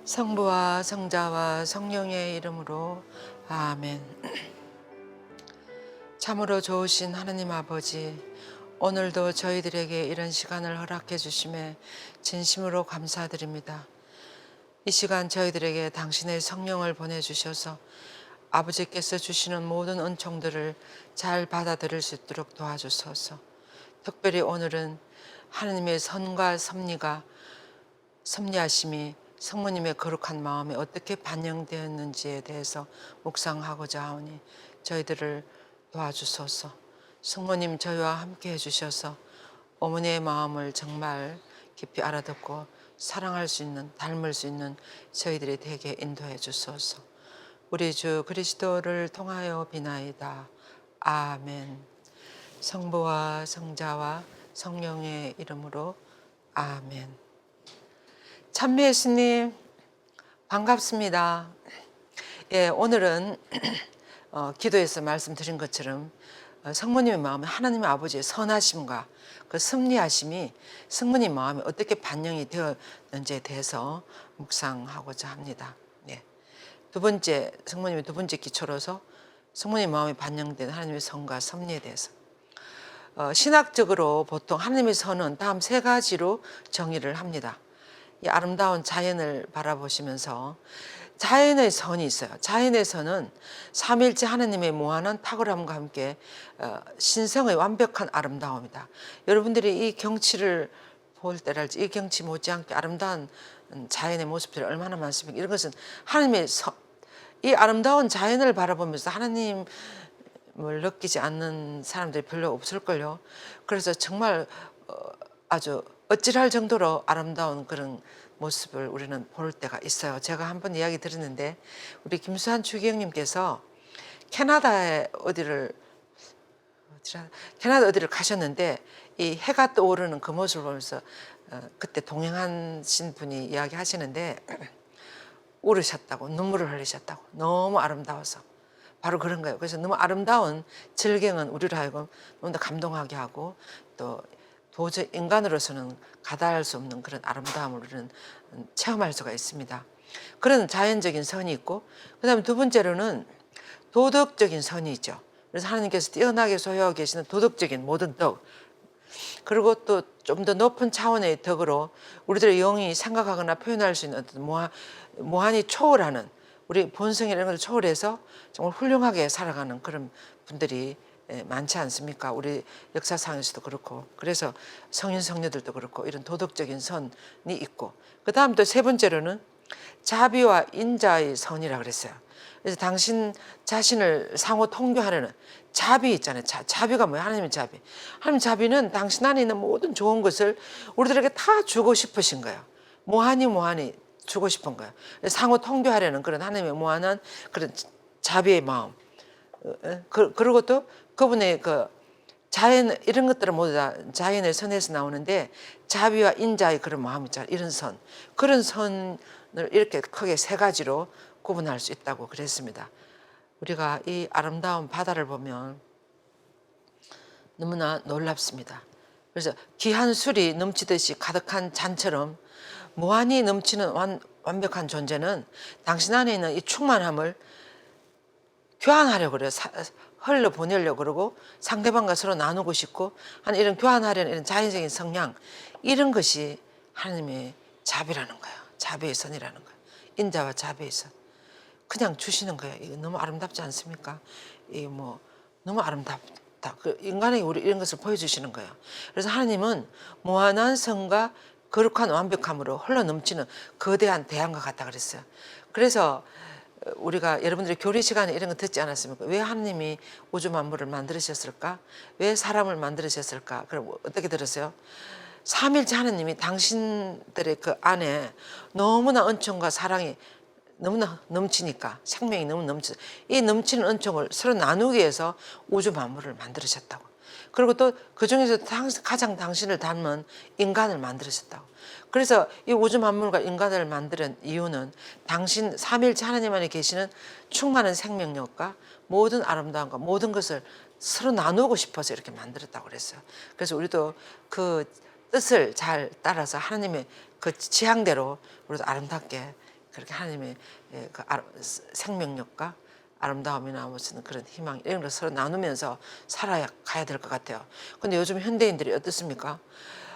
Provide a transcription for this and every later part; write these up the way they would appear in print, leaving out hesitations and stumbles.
성부와 성자와 성령의 이름으로 아멘. 참으로 좋으신 하느님 아버지, 오늘도 저희들에게 이런 시간을 허락해 주심에 진심으로 감사드립니다. 이 시간 저희들에게 당신의 성령을 보내주셔서 아버지께서 주시는 모든 은총들을 잘 받아들일 수 있도록 도와주소서. 특별히 오늘은 하느님의 선과 섭리하심이 성모님의 거룩한 마음에 어떻게 반영되었는지에 대해서 묵상하고자 하오니 저희들을 도와주소서. 성모님 저희와 함께 해주셔서 어머니의 마음을 정말 깊이 알아듣고 사랑할 수 있는, 닮을 수 있는 저희들이 되게 인도해 주소서. 우리 주 그리스도를 통하여 비나이다. 아멘. 성부와 성자와 성령의 이름으로 아멘. 찬미 예수님 반갑습니다. 예, 오늘은 기도에서 말씀드린 것처럼 성모님의 마음에 하나님의 아버지의 선하심과 그 섭리하심이 성모님 마음에 어떻게 반영이 되었는지에 대해서 묵상하고자 합니다. 예. 성모님의 두 번째 기초로서 성모님 마음에 반영된 하나님의 선과 섭리에 대해서 신학적으로 보통 하나님의 선은 다음 세 가지로 정의를 합니다. 이 아름다운 자연을 바라보시면서 자연의 선이 있어요. 자연의 선은 삼위일체 하나님의 무한한 탁월함과 함께 신성의 완벽한 아름다움이다. 여러분들이 이 경치를 볼 때랄지 이 경치 못지않게 아름다운 자연의 모습들이 얼마나 많습니까? 이런 것은 하나님의 이 아름다운 자연을 바라보면서 하나님을 느끼지 않는 사람들이 별로 없을걸요. 그래서 정말 아주 어찌할 정도로 아름다운 그런 모습을 우리는 볼 때가 있어요. 제가 한번 이야기 들었는데 우리 김수환 추기경님께서 캐나다 어디를 가셨는데 이 해가 떠오르는 그 모습을 보면서 그때 동행하신 분이 이야기하시는데 울으셨다고, 눈물을 흘리셨다고, 너무 아름다워서. 바로 그런 거예요. 그래서 너무 아름다운 절경은 우리를 하여금 너무 더 감동하게 하고 또 도저히 인간으로서는 가다할 수 없는 그런 아름다움을 우리는 체험할 수가 있습니다. 그런 자연적인 선이 있고, 그 다음에 두 번째로는 도덕적인 선이 있죠. 그래서 하나님께서 뛰어나게 소유하고 계시는 도덕적인 모든 덕, 그리고 또 좀 더 높은 차원의 덕으로 우리들의 영이 생각하거나 표현할 수 있는 어떤 무한히 초월하는, 우리 본성이라는 걸 초월해서 정말 훌륭하게 살아가는 그런 분들이 많지 않습니까? 우리 역사상에서도 그렇고, 그래서 성인 성녀들도 그렇고 이런 도덕적인 선이 있고, 그 다음 또 세 번째로는 자비와 인자의 선이라 그랬어요. 그래서 당신 자신을 상호 통교하려는 자비 있잖아요. 자비가 뭐예요? 하나님의 자비. 하나님의 자비는 당신 안에 있는 모든 좋은 것을 우리들에게 다 주고 싶으신 거예요. 무한히 주고 싶은 거예요. 상호 통교하려는 그런 하나님의 무한한 그런 자비의 마음. 그리고 또 그분의 그 자연, 이런 것들은 모두 다 자연의 선에서 나오는데 자비와 인자의 그런 마음 있잖아요. 이런 선. 그런 선을 이렇게 크게 세 가지로 구분할 수 있다고 그랬습니다. 우리가 이 아름다운 바다를 보면 너무나 놀랍습니다. 그래서 귀한 술이 넘치듯이 가득한 잔처럼 무한히 넘치는 완벽한 존재는 당신 안에 있는 이 충만함을 교환하려고 그래요. 흘려보내려고 그러고 상대방과 서로 나누고 싶고 하는 이런 교환하려는 이런 자연적인 성향, 이런 것이 하나님의 자비라는 거예요. 자비의 선이라는 거예요. 인자와 자비의 선. 그냥 주시는 거예요. 이거 너무 아름답지 않습니까? 이 뭐 너무 아름답다. 그 인간에게 우리 이런 것을 보여주시는 거예요. 그래서 하나님은 무한한 선과 거룩한 완벽함으로 흘러 넘치는 거대한 대양과 같다 그랬어요. 그래서 우리가 여러분들이 교리 시간에 이런 거 듣지 않았습니까? 왜 하나님이 우주 만물을 만드셨을까? 왜 사람을 만드셨을까? 그럼 어떻게 들었어요? 삼일째 하나님이 당신들의 그 안에 너무나 은총과 사랑이 너무나 넘치니까, 생명이 너무 넘치, 이 넘치는 은총을 서로 나누기 위해서 우주 만물을 만들으셨다고. 그리고 또 그중에서 가장 당신을 닮은 인간을 만들으셨다고. 그래서 이 우주 만물과 인간을 만드는 이유는 당신 삼일째 하나님 안에 계시는 충만한 생명력과 모든 아름다움과 모든 것을 서로 나누고 싶어서 이렇게 만들었다고 그랬어요. 그래서 우리도 그 뜻을 잘 따라서 하나님의 그 지향대로 우리도 아름답게 그렇게 하나님의 그 생명력과 아름다움이나 무슨 그런 희망 이런 걸 서로 나누면서 살아야 가야 될 것 같아요. 근데 요즘 현대인들이 어떻습니까?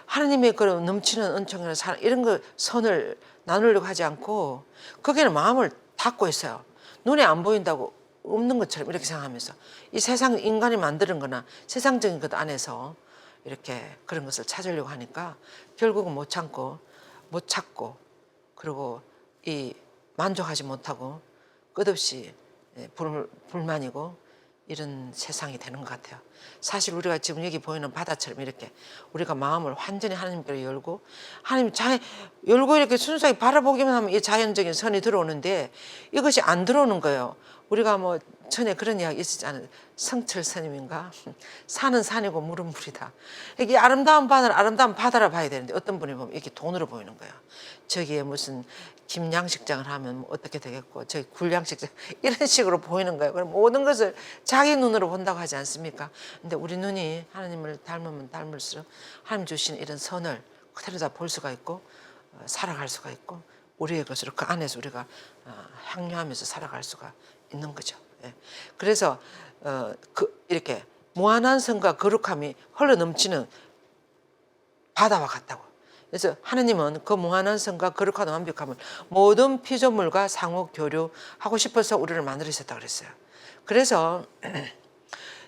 하나님의 그런 넘치는 은총이나 사랑 이런 거 선을 나누려고 하지 않고 거기는 마음을 닫고 있어요. 눈에 안 보인다고 없는 것처럼 이렇게 생각하면서 이 세상 인간이 만드는 거나 세상적인 것 안에서 이렇게 그런 것을 찾으려고 하니까 결국은 못 참고 못 찾고 그리고 이 만족하지 못하고 끝없이 불만이고 이런 세상이 되는 것 같아요. 사실 우리가 지금 여기 보이는 바다처럼 이렇게 우리가 마음을 완전히 하나님께로 열고 하나님 열고 이렇게 순수하게 바라보기만 하면 이 자연적인 선이 들어오는데 이것이 안 들어오는 거예요. 우리가 뭐 전에 그런 이야기 있었지 않아요? 성철 스님인가? 산은 산이고 물은 물이다. 이게 아름다운 바다라 봐야 되는데 어떤 분이 보면 이렇게 돈으로 보이는 거예요. 저기에 무슨 김양식장을 하면 뭐 어떻게 되겠고 저기 굴양식장 이런 식으로 보이는 거예요. 그럼 모든 것을 자기 눈으로 본다고 하지 않습니까? 근데 우리 눈이 하나님을 닮으면 닮을수록 하나님 주신 이런 선을 그대로 다 볼 수가 있고 살아갈 수가 있고 우리의 것으로 그 안에서 우리가 향유하면서 살아갈 수가 있는 거죠. 예. 그래서 이렇게 무한한 선과 거룩함이 흘러 넘치는 바다와 같다고. 그래서 하느님은 그 무한한 선과 거룩한 완벽함을 모든 피조물과 상호 교류하고 싶어서 우리를 만들으셨다 그랬어요. 그래서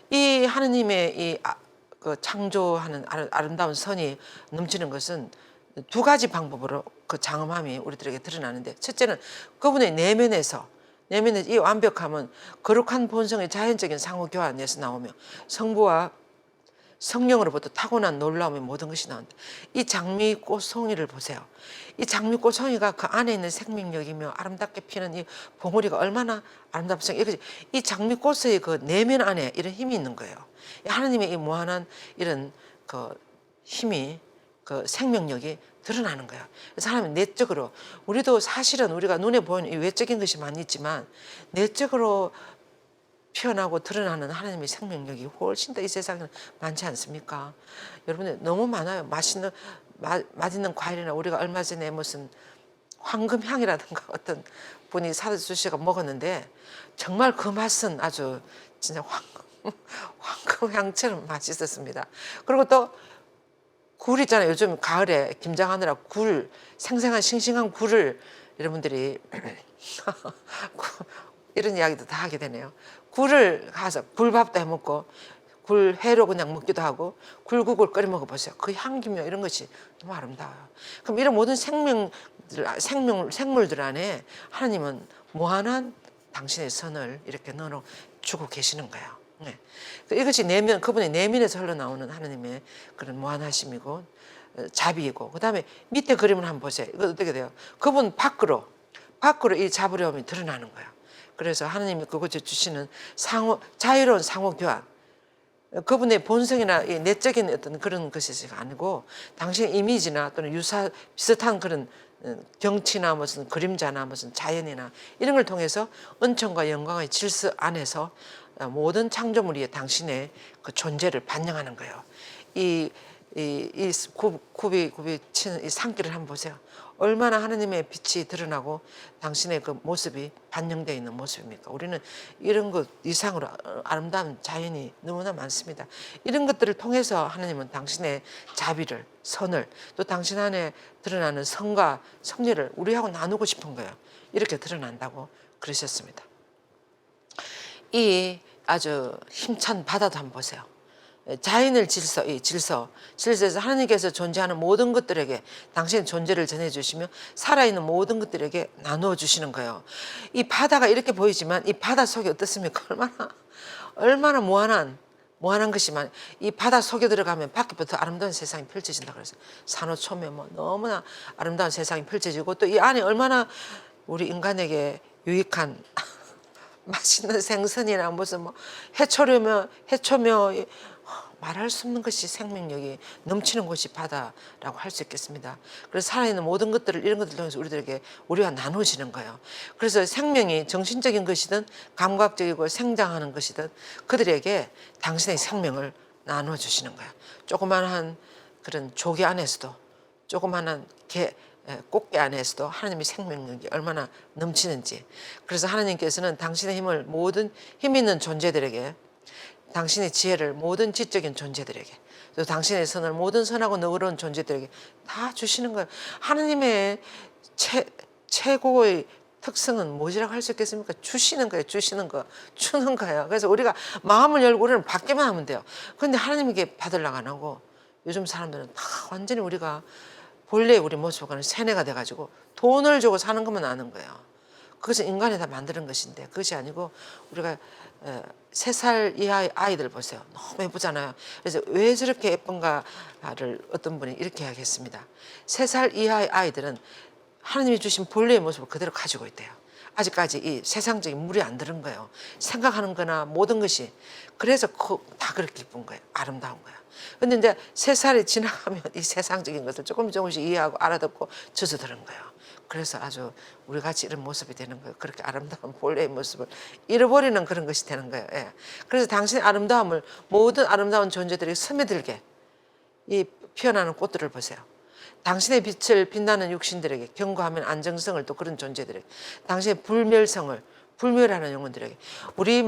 이 하느님의 그 창조하는 아름다운 선이 넘치는 것은 두 가지 방법으로 그 장엄함이 우리들에게 드러나는데 첫째는 그분의 내면에서 이 완벽함은 거룩한 본성의 자연적인 상호 교환에서 나오며 성부와 성령으로부터 타고난 놀라움의 모든 것이 나온다. 이 장미꽃송이를 보세요. 이 장미꽃송이가 그 안에 있는 생명력이며 아름답게 피는 이 봉우리가 얼마나 아름답습니까? 이 장미꽃의 그 내면 안에 이런 힘이 있는 거예요. 하나님의 이 무한한 이런 그 힘이 그 생명력이 드러나는 거예요. 그래서 하나님은 내적으로 우리도 사실은 우리가 눈에 보이는 이 외적인 것이 많이 있지만 내적으로 피어나고 드러나는 하나님의 생명력이 훨씬 더 이 세상에는 많지 않습니까? 여러분들 너무 많아요. 맛있는 과일이나 우리가 얼마 전에 무슨 황금향이라든가 어떤 분이 사다 주시가 먹었는데 정말 그 맛은 아주 진짜 황금향처럼 맛있었습니다. 그리고 또 굴 있잖아요. 요즘 가을에 김장하느라 생생한 싱싱한 굴을 여러분들이 이런 이야기도 다 하게 되네요. 굴을 가서 굴밥도 해먹고 굴회로 그냥 먹기도 하고 굴국을 끓여 먹어보세요. 그 향기며 이런 것이 너무 아름다워요. 그럼 이런 모든 생물들 안에 하나님은 무한한 당신의 선을 이렇게 넣어주고 계시는 거예요. 네. 이것이 그분의 내면에서 흘러나오는 하나님의 그런 무한하심이고 자비이고 그 다음에 밑에 그림을 한번 보세요. 이거 어떻게 돼요? 그분 밖으로 이 자부려움이 드러나는 거예요. 그래서 하나님이 그것을 주시는 자유로운 상호 교환 그분의 본성이나 내적인 어떤 그런 것이 아니고 당신의 이미지나 또는 비슷한 그런 경치나 무슨 그림자나 무슨 자연이나 이런 걸 통해서 은총과 영광의 질서 안에서 모든 창조물이 당신의 그 존재를 반영하는 거예요. 이 굽이 치는 이 산길을 한번 보세요. 얼마나 하나님의 빛이 드러나고 당신의 그 모습이 반영되어 있는 모습입니까? 우리는 이런 것 이상으로 아름다운 자연이 너무나 많습니다. 이런 것들을 통해서 하나님은 당신의 자비를, 선을 또 당신 안에 드러나는 성과 성리를 우리하고 나누고 싶은 거예요. 이렇게 드러난다고 그러셨습니다. 이 아주 힘찬 바다도 한번 보세요. 자연의 질서에서 하나님께서 존재하는 모든 것들에게 당신의 존재를 전해주시며 살아있는 모든 것들에게 나누어 주시는 거예요. 이 바다가 이렇게 보이지만 이 바다 속이 어떻습니까? 얼마나 무한한 것이 이 바다 속에 들어가면 밖에부터 아름다운 세상이 펼쳐진다 그랬어요. 산호초면 뭐 너무나 아름다운 세상이 펼쳐지고 또 이 안에 얼마나 우리 인간에게 유익한 맛있는 생선이나 무슨 뭐 해초며 말할 수 없는 것이 생명력이 넘치는 곳이 바다라고 할 수 있겠습니다. 그래서 살아있는 모든 것들을 이런 것들 통해서 우리가 나누어지는 거예요. 그래서 생명이 정신적인 것이든 감각적이고 생장하는 것이든 그들에게 당신의 생명을 나누어 주시는 거예요. 조그마한 그런 조개 안에서도 조그마한 꽃게 안에서도 하나님의 생명력이 얼마나 넘치는지. 그래서 하나님께서는 당신의 힘을 모든 힘 있는 존재들에게, 당신의 지혜를 모든 지적인 존재들에게, 또 당신의 선을 모든 선하고 너그러운 존재들에게 다 주시는 거예요. 하나님의 최고의 특성은 뭐지라고 할 수 있겠습니까? 주시는 거예요. 주시는 거. 주는 거예요. 그래서 우리가 마음을 열고 우리는 받기만 하면 돼요. 그런데 하나님에게 받으려고 안 하고 요즘 사람들은 다 완전히 우리가 본래의 우리 모습과는 세뇌가 돼가지고 돈을 주고 사는 것만 아는 거예요. 그것은 인간이 다 만드는 것인데 그것이 아니고 우리가 3살 이하의 아이들 보세요. 너무 예쁘잖아요. 그래서 왜 저렇게 예쁜가를 어떤 분이 이렇게 이야기했습니다. 3살 이하의 아이들은 하나님이 주신 본래의 모습을 그대로 가지고 있대요. 아직까지 이 세상적인 물이 안 들은 거예요. 생각하는 거나 모든 것이. 그래서 다 그렇게 예쁜 거예요. 아름다운 거예요. 근데 이제 3살이 지나가면 이 세상적인 것을 조금씩 이해하고 알아듣고 젖어드는 거예요. 그래서 아주 우리 같이 이런 모습이 되는 거예요. 그렇게 아름다운 본래의 모습을 잃어버리는 그런 것이 되는 거예요. 예. 그래서 당신의 아름다움을 모든 아름다운 존재들이 스며들게 이 피어나는 꽃들을 보세요. 당신의 빛을 빛나는 육신들에게, 견고하면 안정성을, 또 그런 존재들에게, 당신의 불멸성을, 불멸하는 영혼들에게, 우리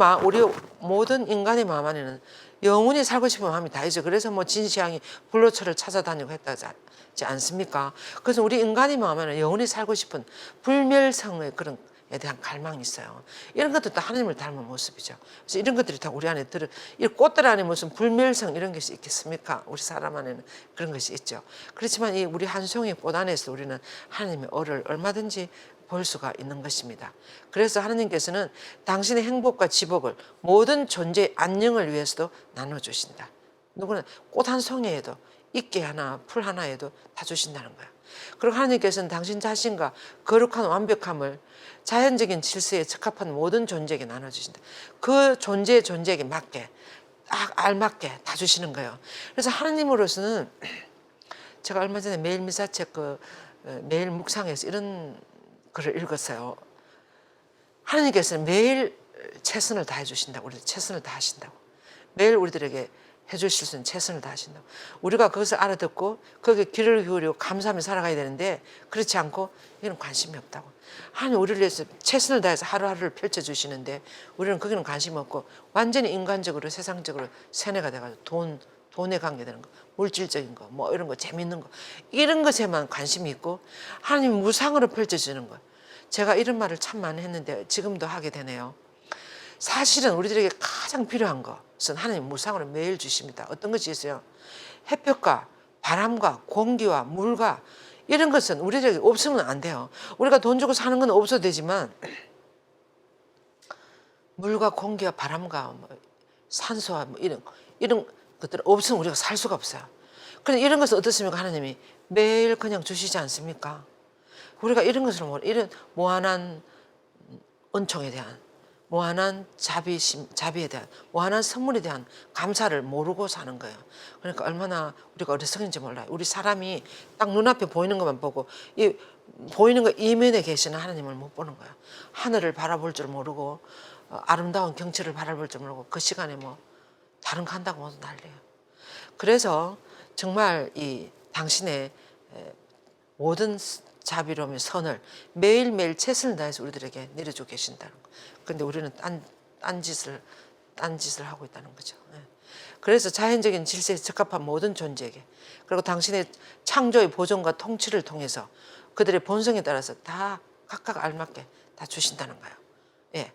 모든 인간의 마음 안에는 영원히 살고 싶은 마음이 다 있죠. 그래서 뭐 진시황이 불로초를 찾아다니고 했다지 않습니까? 그래서 우리 인간의 마음 안에는 영원히 살고 싶은 불멸성의 그런 에 대한 갈망이 있어요. 이런 것도 또 하나님을 닮은 모습이죠. 그래서 이런 것들이 다 우리 안에 이 꽃들 안에 무슨 불멸성 이런 것이 있겠습니까? 우리 사람 안에는 그런 것이 있죠. 그렇지만 이 우리 한 송이 꽃 안에서 우리는 하나님의 얼을 얼마든지 볼 수가 있는 것입니다. 그래서 하나님께서는 당신의 행복과 지복을 모든 존재의 안녕을 위해서도 나눠주신다. 누구는 꽃 한 송이에도, 이끼 하나, 풀 하나에도 다 주신다는 거예요. 그리고 하나님께서는 당신 자신과 거룩한 완벽함을 자연적인 질서에 적합한 모든 존재에게 나눠주신다. 그 존재에게 맞게, 딱 알맞게 다 주시는 거예요. 그래서 하나님으로서는 제가 얼마 전에 매일 미사책 매일 묵상에서 이런 글을 읽었어요. 하나님께서는 매일 최선을 다해 주신다고, 우리 최선을 다하신다고. 매일 우리들에게 해주실 수 있는 최선을 다하신다고. 우리가 그것을 알아듣고 거기에 귀를 기울이고 감사하며 살아가야 되는데 그렇지 않고 이런 관심이 없다고. 하나님 우리를 위해서 최선을 다해서 하루하루를 펼쳐주시는데 우리는 거기는 관심 없고 완전히 인간적으로 세상적으로 세뇌가 돼가지고 돈에 관계되는 거, 물질적인 거, 뭐 이런 거, 재밌는 거, 이런 것에만 관심이 있고 하나님 무상으로 펼쳐주는 거. 제가 이런 말을 참 많이 했는데 지금도 하게 되네요. 사실은 우리들에게 가장 필요한 것은 하나님 무상으로 매일 주십니다. 어떤 것이 있어요? 햇볕과 바람과 공기와 물과 이런 것은 우리들에게 없으면 안 돼요. 우리가 돈 주고 사는 건 없어도 되지만 물과 공기와 바람과 산소와 이런 것들 없으면 우리가 살 수가 없어요. 그런데 이런 것은 어떻습니까? 하나님이 매일 그냥 주시지 않습니까? 우리가 이런 것을 이런 무한한 은총에 대한, 무한한 자비에 대한, 무한한 선물에 대한 감사를 모르고 사는 거예요. 그러니까 얼마나 우리가 어리석은지 몰라요. 우리 사람이 딱 눈앞에 보이는 것만 보고 이 보이는 거 이면에 계시는 하나님을 못 보는 거예요. 하늘을 바라볼 줄 모르고 아름다운 경치를 바라볼 줄 모르고 그 시간에 뭐 다른 거 한다고 모두 난리예요. 그래서 정말 이 당신의 모든 자비로움의 선을 매일매일 최선을 다해서 우리들에게 내려주고 계신다는 거. 그런데 우리는 딴짓을 하고 있다는 거죠. 그래서 자연적인 질서에 적합한 모든 존재에게, 그리고 당신의 창조의 보존과 통치를 통해서 그들의 본성에 따라서 다 각각 알맞게 다 주신다는 거예요. 예.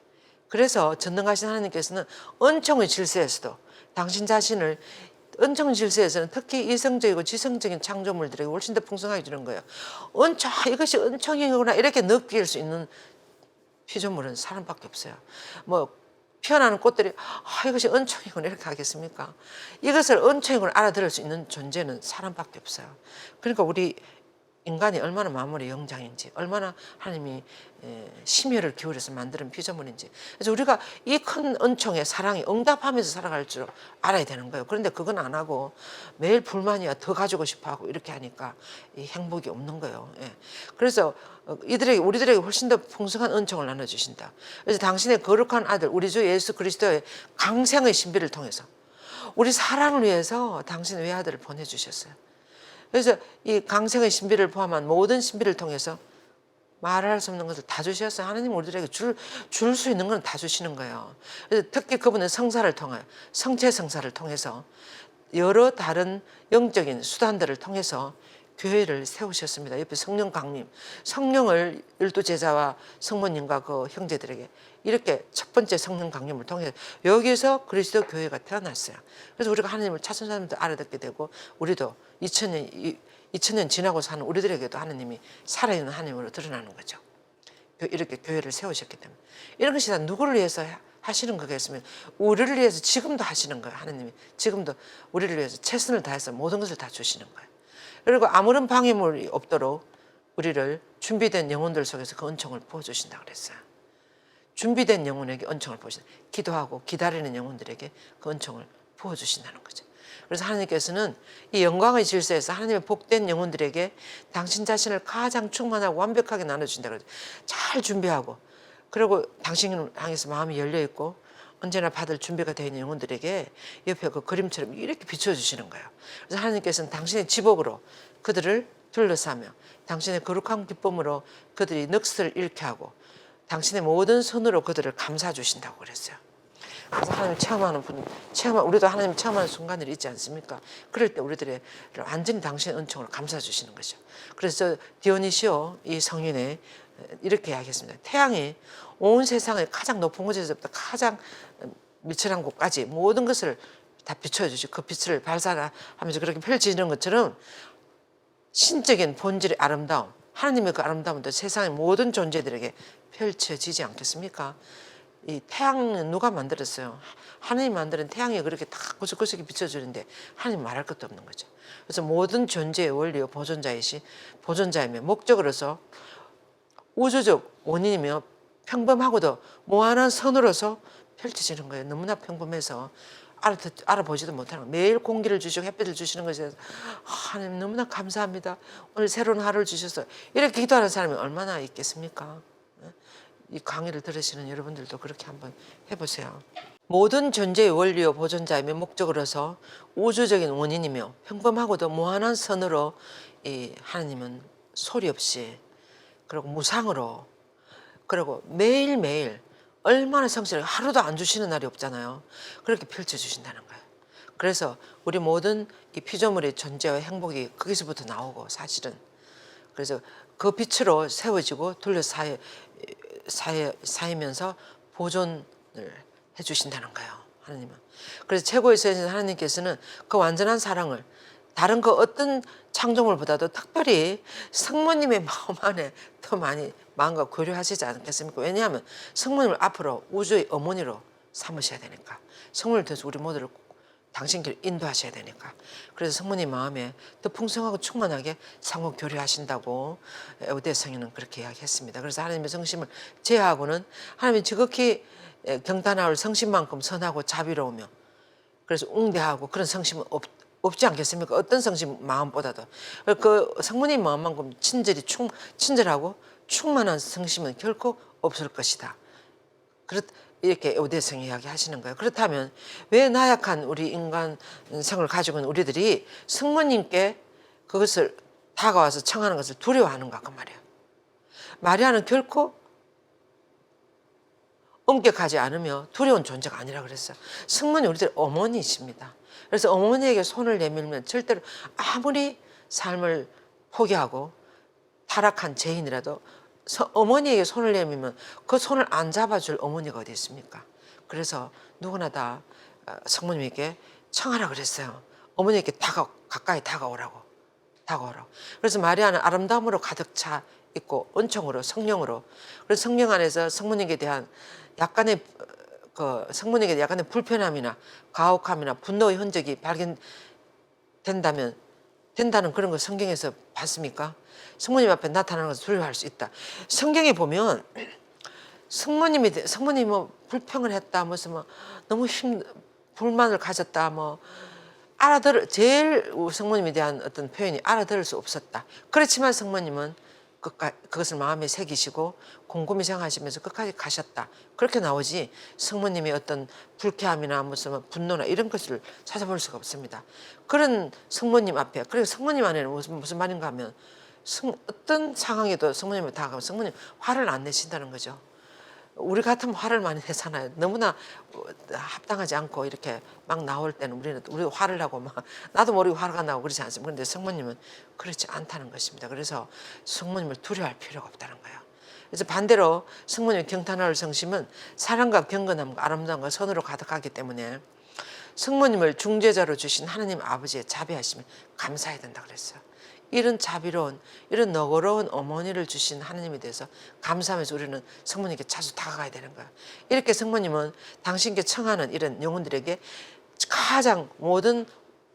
그래서 전능하신 하나님께서는 은총의 질서에서도 당신 자신을, 은총 질서에서는 특히 이성적이고 지성적인 창조물들에게 훨씬 더 풍성하게 주는 거예요. 은총, 이것이 은총이구나 이렇게 느낄 수 있는 피조물은 사람밖에 없어요. 뭐 피어나는 꽃들이 이것이 은총이구나 이렇게 하겠습니까? 이것을 은총이구나 알아들을 수 있는 존재는 사람밖에 없어요. 그러니까 우리 인간이 얼마나 만물의 영장인지, 얼마나 하나님이 심혈을 기울여서 만드는 피조물인지. 그래서 우리가 이 큰 은총에 사랑에 응답하면서 살아갈 줄 알아야 되는 거예요. 그런데 그건 안 하고 매일 불만이야, 더 가지고 싶어 하고 이렇게 하니까 이 행복이 없는 거예요. 예. 그래서 우리들에게 훨씬 더 풍성한 은총을 나눠주신다. 그래서 당신의 거룩한 아들 우리 주 예수 그리스도의 강생의 신비를 통해서 우리 사람을 위해서 당신의 외아들을 보내주셨어요. 그래서 이 강생의 신비를 포함한 모든 신비를 통해서 말할 수 없는 것을 다 주셨어요. 하나님 우리들에게 줄 수 있는 건 다 주시는 거예요. 그래서 특히 그분은 성사를 통하여 성체 성사를 통해서 여러 다른 영적인 수단들을 통해서 교회를 세우셨습니다. 옆에 성령 강림, 성령을 12제자와 성모님과 그 형제들에게 이렇게 첫 번째 성령 강림을 통해서 여기서 그리스도 교회가 태어났어요. 그래서 우리가 하나님을 찾은 사람도 알아듣게 되고 우리도 2000년 지나고 사는 우리들에게도 하나님이 살아있는 하나님으로 드러나는 거죠. 이렇게 교회를 세우셨기 때문에. 이런 것이 다 누구를 위해서 하시는 거겠으면 우리를 위해서 지금도 하시는 거예요. 하나님이 지금도 우리를 위해서 최선을 다해서 모든 것을 다 주시는 거예요. 그리고 아무런 방해물이 없도록 우리를 준비된 영혼들 속에서 그 은총을 부어주신다고 그랬어요. 준비된 영혼에게 은총을 부어주신다. 기도하고 기다리는 영혼들에게 그 은총을 부어주신다는 거죠. 그래서 하나님께서는 이 영광의 질서에서 하나님의 복된 영혼들에게 당신 자신을 가장 충만하고 완벽하게 나눠주신다고 그러죠. 잘 준비하고 그리고 당신을 향해서 마음이 열려있고 언제나 받을 준비가 되어 있는 영혼들에게 옆에 그 그림처럼 이렇게 비춰주시는 거예요. 그래서 하나님께서는 당신의 지복으로 그들을 둘러싸며 당신의 거룩한 기쁨으로 그들이 넋을 잃게 하고 당신의 모든 손으로 그들을 감싸주신다고 그랬어요. 그래서 하나님을 체험하는 우리도 하나님을 체험하는 순간들이 있지 않습니까? 그럴 때 우리들의 완전히 당신의 은총을 감싸주시는 거죠. 그래서 디오니시오 이 성인에 이렇게 이야기했습니다. 태양이 온 세상의 가장 높은 곳에서부터 가장 미천한 곳까지 모든 것을 다 비춰주시고 그 빛을 발산하면서 그렇게 펼치는 것처럼 신적인 본질의 아름다움, 하나님의 그 아름다움도 세상의 모든 존재들에게 펼쳐지지 않겠습니까? 이 태양은 누가 만들었어요? 하나님 만드는 태양이 그렇게 다 구석구석에 비춰주는데 하나님 말할 것도 없는 거죠. 그래서 모든 존재의 원리요 보존자이며 목적으로서 우주적 원인이며 평범하고도 무한한 선으로서 펼쳐지는 거예요. 너무나 평범해서 알아보지도 못하는 거예요. 매일 공기를 주시고 햇빛을 주시는 것에 대해서 하나님 너무나 감사합니다. 오늘 새로운 하루를 주셔서 이렇게 기도하는 사람이 얼마나 있겠습니까? 이 강의를 들으시는 여러분들도 그렇게 한번 해보세요. 모든 존재의 원리요 보존자이며 목적으로서 우주적인 원인이며 평범하고도 무한한 선으로 이 하나님은 소리 없이 그리고 무상으로 그리고 매일매일 얼마나 성실하게 하루도 안 주시는 날이 없잖아요. 그렇게 펼쳐주신다는 거예요. 그래서 우리 모든 이 피조물의 존재와 행복이 거기서부터 나오고 사실은 그래서 그 빛으로 세워지고 쌓이면서 보존을 해주신다는 거예요. 하나님은. 그래서 최고의 선신 하나님께서는 그 완전한 사랑을 다른 그 어떤 창조물보다도 특별히 성모님의 마음 안에 더 많이 마음과 교류하시지 않겠습니까? 왜냐하면 성모님을 앞으로 우주의 어머니로 삼으셔야 되니까. 성모님을 통해서 우리 모두를 당신길 인도하셔야 되니까. 그래서 성모님 마음에 더 풍성하고 충만하게 상호 교류하신다고 에우대 성인은 그렇게 이야기했습니다. 그래서 하나님의 성심을 제하고는 하나님이 지극히 경단하올 성심만큼 선하고 자비로우며 그래서 웅대하고 그런 성심은 없지 않겠습니까? 어떤 성심 마음보다도 그 성모님 마음만큼 친절하고 충만한 성심은 결코 없을 것이다. 이렇게 오대성이 이야기하시는 거예요. 그렇다면 왜 나약한 우리 인간성을 가지고 있는 우리들이 성모님께 그것을 다가와서 청하는 것을 두려워하는가 그 말이에요. 마리아는 결코 엄격하지 않으며 두려운 존재가 아니라 그랬어요. 성모님 우리들 어머니이십니다. 그래서 어머니에게 손을 내밀면 절대로 아무리 삶을 포기하고 타락한 죄인이라도 어머니에게 손을 내밀면 그 손을 안 잡아줄 어머니가 어디 있습니까? 그래서 누구나 다 성모님에게 청하라 그랬어요. 어머니에게 가까이 다가오라고. 그래서 마리아는 아름다움으로 가득 차 있고 은총으로 성령으로 그래서 성령 안에서 성모님에 대한 약간의 성모님에게 약간의 불편함이나 가혹함이나 분노의 흔적이 발견된다는 그런 거 성경에서 봤습니까? 성모님 앞에 나타나는 것을 두려워할 수 있다. 성경에 보면 성모님이 뭐 불평을 했다, 무슨 뭐 너무 불만을 가졌다, 뭐 제일 성모님에 대한 어떤 표현이 알아들을 수 없었다. 그렇지만 성모님은 그것을 마음에 새기시고 곰곰이 생각하시면서 끝까지 가셨다. 그렇게 나오지 성모님이 어떤 불쾌함이나 무슨 분노나 이런 것을 찾아볼 수가 없습니다. 그런 성모님 앞에, 그리고 성모님 안에는 무슨 말인가 하면 어떤 상황에도 성모님을 다가가면 성모님 화를 안 내신다는 거죠. 우리 같으면 화를 많이 내잖아요. 너무나 합당하지 않고 이렇게 막 나올 때는 우리 화를 나고 막 나도 모르게 화가 나고 그러지 않습니까? 그런데 성모님은 그렇지 않다는 것입니다. 그래서 성모님을 두려워할 필요가 없다는 거예요. 그래서 반대로 성모님의 경탄할 성심은 사랑과 경건함과 아름다움과 선으로 가득하기 때문에 성모님을 중재자로 주신 하나님 아버지의 자비하심에 감사해야 된다 그랬어요. 이런 자비로운, 이런 너그러운 어머니를 주신 하나님에 대해서 감사하면서 우리는 성모님께 자주 다가가야 되는 거예요. 이렇게 성모님은 당신께 청하는 이런 영혼들에게 가장 모든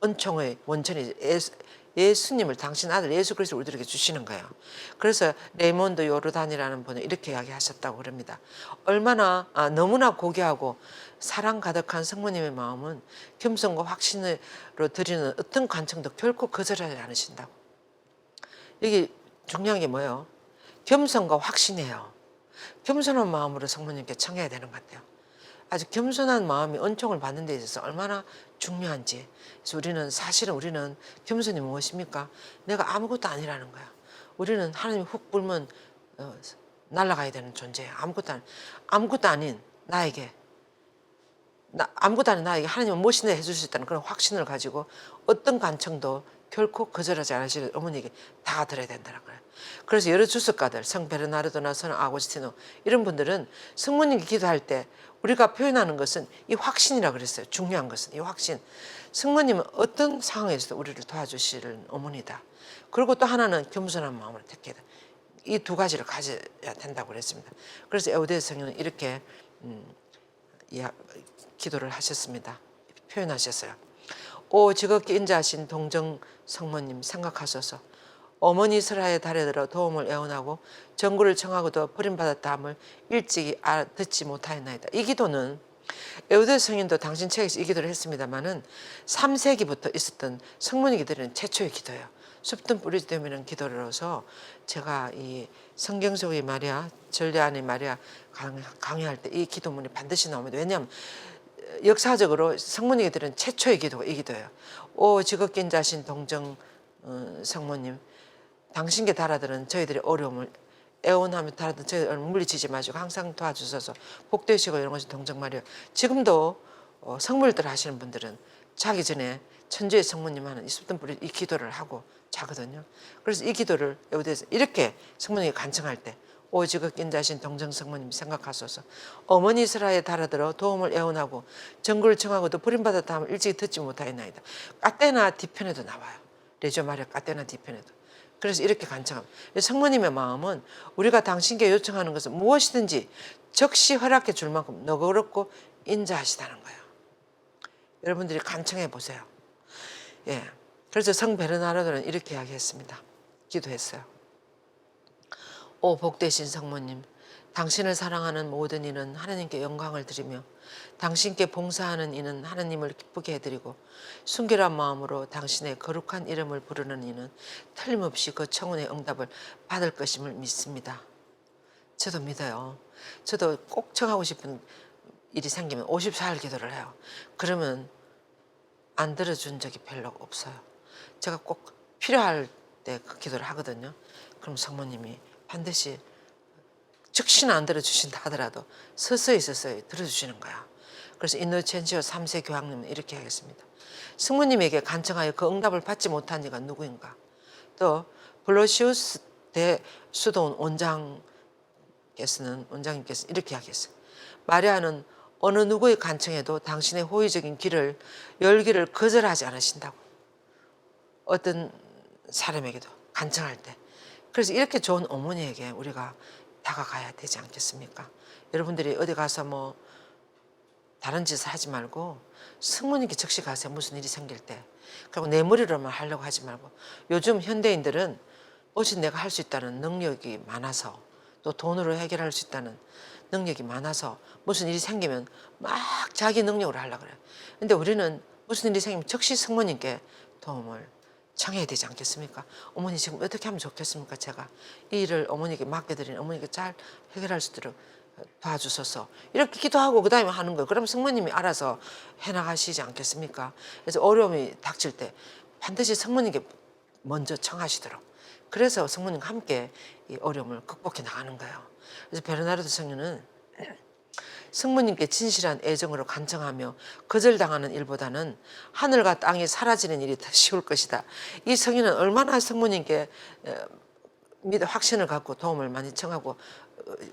은총의 원천이 예수님을, 당신 아들 예수 그리스도를 우리들에게 주시는 거예요. 그래서 레이몬드 요르단이라는 분은 이렇게 이야기하셨다고 그럽니다. 얼마나 너무나 고귀하고 사랑 가득한 성모님의 마음은 겸손과 확신으로 드리는 어떤 간청도 결코 거절하지 않으신다고. 여기 중요한 게 뭐예요? 겸손과 확신이에요. 겸손한 마음으로 성모님께 청해야 되는 것 같아요. 아주 겸손한 마음이 은총을 받는 데 있어서 얼마나 중요한지. 그래서 사실은 우리는 겸손이 무엇입니까? 내가 아무것도 아니라는 거야. 우리는 하나님이 훅 불면 날아가야 되는 존재예요. 아무것도 아닌 나에게 하나님은 무엇이나 해줄 수 있다는 그런 확신을 가지고 어떤 간청도 결코 거절하지 않으시는 어머니에게 다 드려야 된다는 거예요. 그래서 여러 주석가들, 성 베르나르도나 성 아고스티노 이런 분들은 성모님께 기도할 때 우리가 표현하는 것은 이 확신이라고 그랬어요. 중요한 것은 이 확신. 성모님은 어떤 상황에서도 우리를 도와주시는 어머니다. 그리고 또 하나는 겸손한 마음을 택해야 돼. 이 두 가지를 가져야 된다고 그랬습니다. 그래서 에우대스 성령은 이렇게 기도를 하셨습니다. 표현하셨어요. 오 지극히 인자하신 동정 성모님 생각하소서. 어머니 설하의 달에 들어 도움을 애원하고 정구를 청하고도 버림받았다함을 일찍이 듣지 못하였나이다. 이 기도는 에우대스 성인도 당신 책에서 이 기도를 했습니다마는 3세기부터 있었던 성모님 기도는 최초의 기도예요. 숲든 뿌리 되면 기도로서 제가 이 성경 속의 마리아, 전례 안의 마리아 강의할 때 이 기도문이 반드시 나옵니다. 왜냐하면 역사적으로 성모님 기도는 최초의 기도가 이 기도예요. 오 지극히 인자하신 동정 성모님, 당신께 달아드는 저희들의 어려움을 애원하며 달아드는 저희들 물리치지 마시고 항상 도와주셔서 복되시고 이런 것이 동정 마리아. 지금도 성물들 하시는 분들은 자기 전에 천주의 성모님 하는 이 숲든 뿌리 이 기도를 하고 자거든요. 그래서 이 기도를 여기서 이렇게 성모님이 간청할 때 오지극 인자신 동정 성모님 생각하소서. 어머니 스라에 달아들어 도움을 애원하고 정구를 청하고도 버림받았다 하면 일찍 듣지 못하였나이다. 까테나 뒤편에도 나와요. 레조 마리아 까테나 뒤편에도. 그래서 이렇게 간청합니다. 성모님의 마음은 우리가 당신께 요청하는 것은 무엇이든지 즉시 허락해 줄 만큼 너그럽고 인자하시다는 거예요. 여러분들이 간청해 보세요. 예. 그래서 성 베르나르도는 이렇게 이야기했습니다. 기도했어요. 오 복되신 성모님, 당신을 사랑하는 모든 이는 하나님께 영광을 드리며 당신께 봉사하는 이는 하나님을 기쁘게 해드리고 순결한 마음으로 당신의 거룩한 이름을 부르는 이는 틀림없이 그 청혼의 응답을 받을 것임을 믿습니다. 저도 믿어요. 저도 꼭 청하고 싶은 일이 생기면 54일 기도를 해요. 그러면 안 들어준 적이 별로 없어요. 제가 꼭 필요할 때 그 기도를 하거든요. 그럼 성모님이 반드시 즉시는 안 들어주신다 하더라도 서서히 들어주시는 거야. 그래서 인노첸시오 3세 교황님은 이렇게 하겠습니다. 성모님에게 간청하여 그 응답을 받지 못한 이가 누구인가? 또 블로시우스 대수도원 원장님께서는 이렇게 하겠어요. 마리아는 어느 누구의 간청에도 당신의 호의적인 길을 열기를 거절하지 않으신다고. 어떤 사람에게도 간청할 때. 그래서 이렇게 좋은 어머니에게 우리가 다가가야 되지 않겠습니까? 여러분들이 어디 가서 뭐 다른 짓을 하지 말고 성모님께 즉시 가세요. 무슨 일이 생길 때. 그리고 내 머리로만 하려고 하지 말고. 요즘 현대인들은 무엇이 내가 할 수 있다는 능력이 많아서 또 돈으로 해결할 수 있다는 능력이 많아서 무슨 일이 생기면 막 자기 능력으로 하려고 그래요. 근데 우리는 무슨 일이 생기면 즉시 성모님께 도움을 청해야 되지 않겠습니까? 어머니 지금 어떻게 하면 좋겠습니까? 제가 이 일을 어머니께 맡겨드린 어머니가 잘 해결할 수 있도록 도와주소서. 이렇게 기도하고 그 다음에 하는 거예요. 그럼 성모님이 알아서 해나가시지 않겠습니까? 그래서 어려움이 닥칠 때 반드시 성모님께 먼저 청하시도록. 그래서 성모님과 함께 이 어려움을 극복해 나가는 거예요. 그래서 베르나르도 성녀는 성모님께 진실한 애정으로 간청하며 거절당하는 일보다는 하늘과 땅이 사라지는 일이 더 쉬울 것이다. 이 성인은 얼마나 성모님께 확신을 갖고 도움을 많이 청하고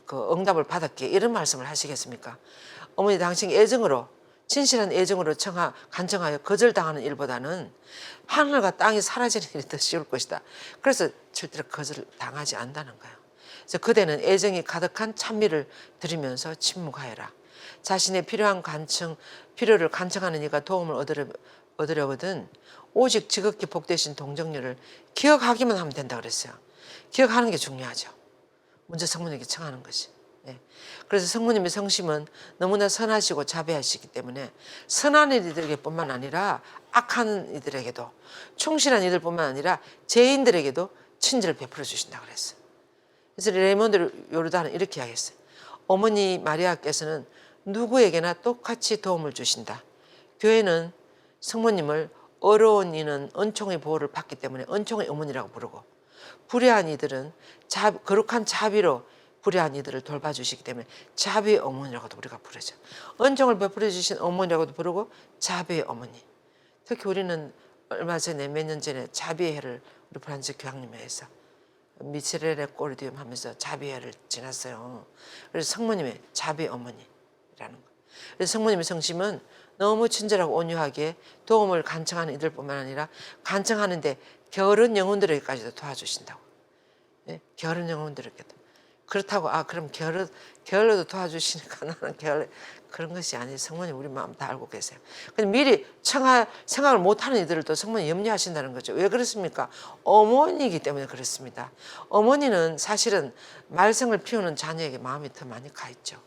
그 응답을 받았기에 이런 말씀을 하시겠습니까? 어머니 당신 애정으로 진실한 애정으로 간청하여 거절당하는 일보다는 하늘과 땅이 사라지는 일이 더 쉬울 것이다. 그래서 절대로 거절당하지 않는다는 거예요. 그래서 그대는 애정이 가득한 찬미를 들으면서 침묵하여라. 자신의 필요를 간청하는 이가 도움을 얻으려거든 오직 지극히 복되신 동정녀를 기억하기만 하면 된다 그랬어요. 기억하는 게 중요하죠. 먼저 성모님께 청하는 것이. 네. 그래서 성모님의 성심은 너무나 선하시고 자비하시기 때문에 선한 이들에게 뿐만 아니라 악한 이들에게도 충실한 이들뿐만 아니라 죄인들에게도 친절을 베풀어 주신다고 그랬어요. 그래서 레몬드 요르단은 이렇게 이야기했어요. 어머니 마리아께서는 누구에게나 똑같이 도움을 주신다. 교회는 성모님을 어려운 이는 은총의 보호를 받기 때문에 은총의 어머니라고 부르고 불의한 이들은 거룩한 자비로 불의한 이들을 돌봐주시기 때문에 자비의 어머니라고도 우리가 부르죠. 은총을 베풀어 주신 어머니라고도 부르고 자비의 어머니. 특히 우리는 얼마 전에 몇 년 전에 자비의 해를 우리 프란츠 교황님에서 미체렐레 꼬르디움 하면서 자비해를 지났어요. 그래서 성모님의 자비 어머니라는 거. 그래서 성모님의 성심은 너무 친절하고 온유하게 도움을 간청하는 이들뿐만 아니라 간청하는데 게으른 영혼들에게까지도 도와주신다고. 예? 게으른 영혼들에게도. 그렇다고 그럼 게을러도 도와주시니까 나는 그런 것이 아니에요. 성모님 우리 마음 다 알고 계세요. 근데 미리 생각을 못하는 이들을 또 성모님 염려하신다는 거죠. 왜 그렇습니까? 어머니이기 때문에 그렇습니다. 어머니는 사실은 말썽을 피우는 자녀에게 마음이 더 많이 가 있죠.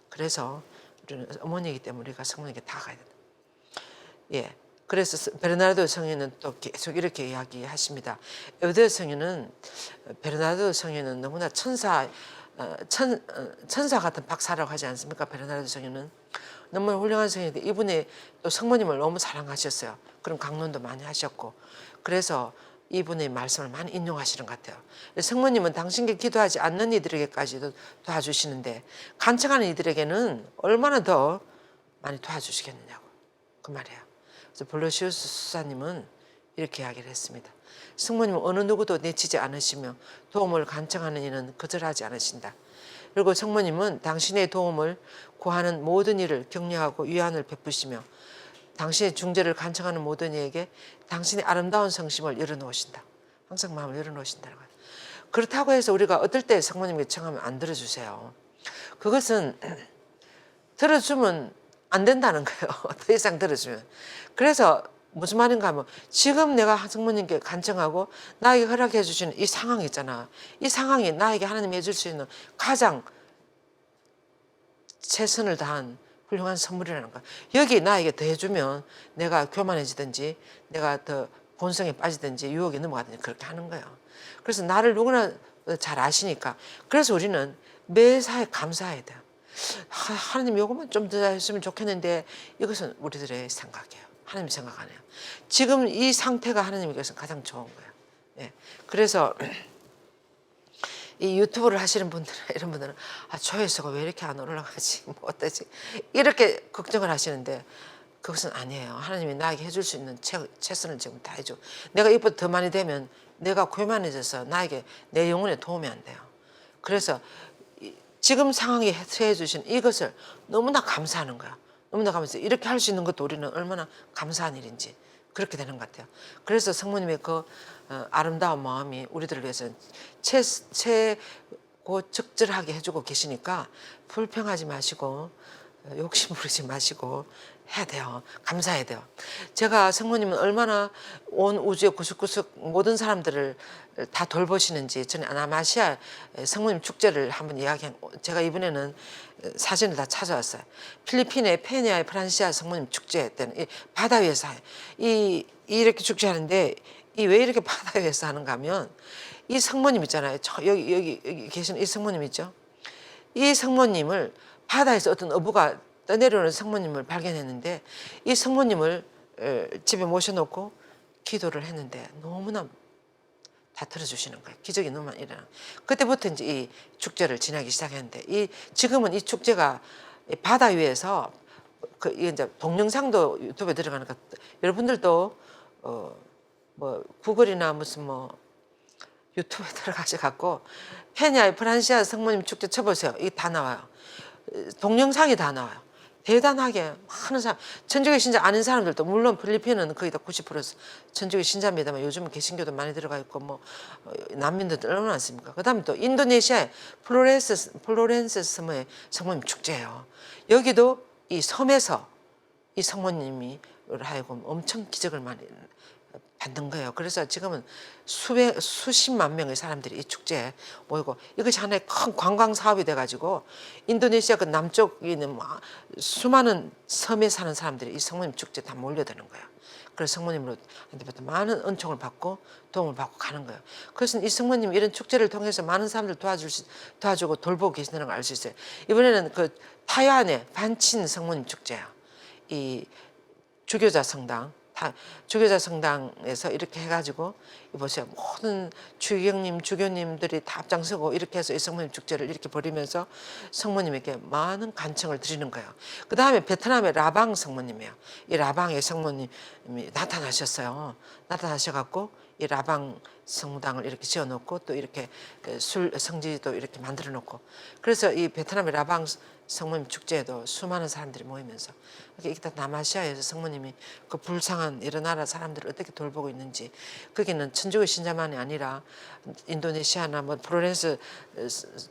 그래서 우리는 어머니이기 때문에 우리가 성모님께 다 가야 된다. 예. 그래서 베르나르도 성인은 또 계속 이렇게 이야기하십니다. 에우드 성인은 베르나르도 성인은 너무나 천사 같은 박사라고 하지 않습니까? 베르나르도 성인은 너무 훌륭한 성인인데 이분이 또 성모님을 너무 사랑하셨어요. 그럼 강론도 많이 하셨고 그래서 이분의 말씀을 많이 인용하시는 것 같아요. 성모님은 당신께 기도하지 않는 이들에게까지도 도와주시는데 간청하는 이들에게는 얼마나 더 많이 도와주시겠느냐고 그 말이에요. 그래서 볼로시우스 수사님은 이렇게 이야기를 했습니다. 성모님은 어느 누구도 내치지 않으시며 도움을 간청하는 이는 거절하지 않으신다. 그리고 성모님은 당신의 도움을 구하는 모든 이를 격려하고 위안을 베푸시며 당신의 중재를 간청하는 모든 이에게 당신의 아름다운 성심을 열어놓으신다. 항상 마음을 열어놓으신다는 거예요. 그렇다고 해서 우리가 어떨 때 성모님께 청하면 안 들어주세요. 그것은 들어주면 안 된다는 거예요. 더 이상 들어주면. 그래서 무슨 말인가 하면 지금 내가 성모님께 간청하고 나에게 허락해 주시는 이 상황 있잖아. 이 상황이 나에게 하나님이 해줄 수 있는 가장 최선을 다한 훌륭한 선물이라는 거야. 여기 나에게 더 해주면 내가 교만해지든지 내가 더 본성에 빠지든지 유혹에 넘어가든지 그렇게 하는 거예요. 그래서 나를 누구나 잘 아시니까 그래서 우리는 매사에 감사해야 돼요. 하나님 요것만 좀 더 했으면 좋겠는데 이것은 우리들의 생각이에요. 하나님 생각 안 해요. 지금 이 상태가 하나님께서는 가장 좋은 거예요. 예. 그래서 이 유튜브를 하시는 분들은 이런 분들은 조회수가 왜 이렇게 안 올라가지 뭐 어떠지 이렇게 걱정을 하시는데 그것은 아니에요. 하나님이 나에게 해줄 수 있는 최선을 지금 다 해줘. 내가 이보다 더 많이 되면 내가 교만해져서 나에게 내 영혼에 도움이 안 돼요. 그래서 지금 상황에 해해 주신 이것을 너무나 감사하는 거야. 너무나 감사해서 이렇게 할 수 있는 것도 우리는 얼마나 감사한 일인지 그렇게 되는 것 같아요. 그래서 성모님의 그 아름다운 마음이 우리들을 위해서 최고 적절하게 해주고 계시니까 불평하지 마시고 욕심 부리지 마시고 해야 돼요. 감사해야 돼요. 제가 성모님은 얼마나 온 우주의 구석구석 모든 사람들을 다 돌보시는지 저는 아나마시아 성모님 축제를 한번 제가 이번에는 사진을 다 찾아왔어요. 필리핀의 페냐의 프란시아 성모님 축제 때는 바다 위에서 이렇게 축제하는데 이 왜 이렇게 바다 위에서 하는가 하면 이 성모님 있잖아요. 여기 계시는 이 성모님 있죠. 이 성모님을 바다에서 어떤 어부가 떠내려오는 성모님을 발견했는데 이 성모님을 집에 모셔놓고 기도를 했는데 너무나 다 들어주시는 거예요. 기적이 너무 많이 일어나. 그때부터 이제 이 축제를 지나기 시작했는데 지금은 이 축제가 바다 위에서 이게 이제 동영상도 유튜브에 들어가니까 여러분들도 뭐 구글이나 무슨 뭐 유튜브에 들어가셔 갖고 페냐의 프란시아 성모님 축제 쳐보세요. 이게 다 나와요. 동영상이 다 나와요. 대단하게 많은 사람, 천주교 신자 아닌 사람들도 물론 필리핀은 거의 다 90% 천주교 신자입니다만 요즘은 개신교도 많이 들어가 있고 뭐 난민들도 얼마나 많습니까? 그다음에 또 인도네시아의 플로렌스 섬의 성모님 축제예요. 여기도 이 섬에서 이 성모님이 하여금 엄청 기적을 많이 받는 거예요. 그래서 지금은 수십만 명의 사람들이 이 축제에 모이고 이것이 하나의 큰 관광 사업이 돼가지고 인도네시아 그 남쪽에 있는 수많은 섬에 사는 사람들이 이 성모님 축제에 다 몰려드는 거예요. 그래서 성모님으로부터 많은 은총을 받고 도움을 받고 가는 거예요. 그래서 이 성모님 이런 축제를 통해서 많은 사람들 도와주고 돌보고 계시다는 걸 알 수 있어요. 이번에는 그 타이완의 반친 성모님 축제예요. 이 주교자 성당. 주교자 성당에서 이렇게 해가지고 보세요. 모든 주교님들이 다 앞장서고 이렇게 해서 이 성모님 축제를 이렇게 벌이면서 성모님에게 많은 간청을 드리는 거예요. 그 다음에 베트남의 라방 성모님이에요. 이 라방의 성모님이 나타나셔갖고 이 라방 성당을 이렇게 지어놓고 또 이렇게 술 성지도 이렇게 만들어 놓고 그래서 이 베트남의 라방 성모님 축제에도 수많은 사람들이 모이면서 이게 다 남아시아에서 성모님이 그 불쌍한 여러 나라 사람들을 어떻게 돌보고 있는지 거기는 천주교 신자만이 아니라 인도네시아나 뭐 플로렌스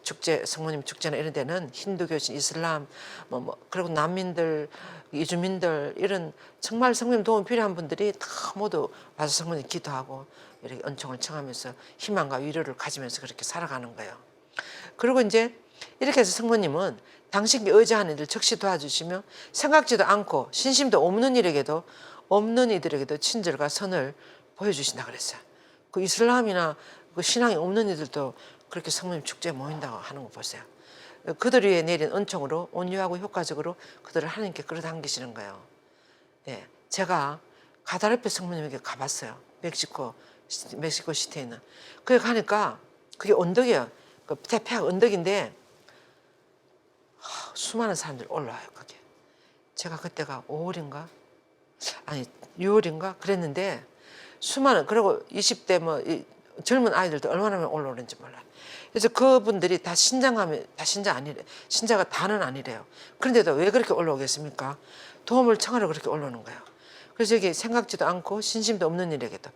축제 성모님 축제나 이런 데는 힌두교신 이슬람 그리고 난민들 이주민들 이런 정말 성모님 도움 필요한 분들이 다 모두 와서 성모님 기도하고 이렇게 은총을 청하면서 희망과 위로를 가지면서 그렇게 살아가는 거예요. 그리고 이제 이렇게 해서 성모님은 당신께 의지하는 이들 즉시 도와주시며 생각지도 않고 신심도 없는 이들에게도 친절과 선을 보여주신다 그랬어요. 그 이슬람이나 그 신앙이 없는 이들도 그렇게 성모님 축제에 모인다고 하는 거 보세요. 그들 위에 내린 은총으로 온유하고 효과적으로 그들을 하나님께 끌어당기시는 거예요. 네, 제가 가다르페 성모님에게 가봤어요. 멕시코 시티에 있는. 거기 가니까 그게 언덕이에요. 그 대패가 언덕인데 수많은 사람들이 올라와요. 거기. 제가 그때가 5월인가? 아니 6월인가? 그랬는데 그리고 20대 젊은 아이들도 얼마나 올라오는지 몰라요. 그래서 그분들이 다 신장 아니래. 신자가 다는 아니래요. 그런데도 왜 그렇게 올라오겠습니까? 도움을 청하러 그렇게 올라오는 거예요. 그래서 여기 생각지도 않고 신심도 없는 일에게도.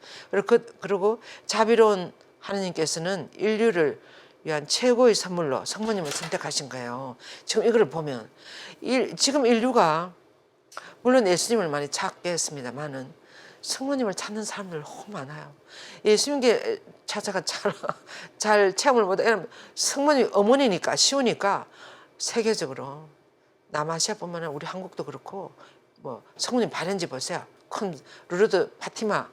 그리고 자비로운 하느님께서는 인류를 위한 최고의 선물로 성모님을 선택하신 거예요. 지금 이걸 보면 지금 인류가 물론 예수님을 많이 찾게 했습니다만은 성모님을 찾는 사람들 너무 많아요. 예수님께 찾아가 잘 체험을 못해. 성모님 어머니니까 쉬우니까 세계적으로 남아시아뿐만 아니라 우리 한국도 그렇고 뭐 성모님 발현지 보세요. 큰 루르드 파티마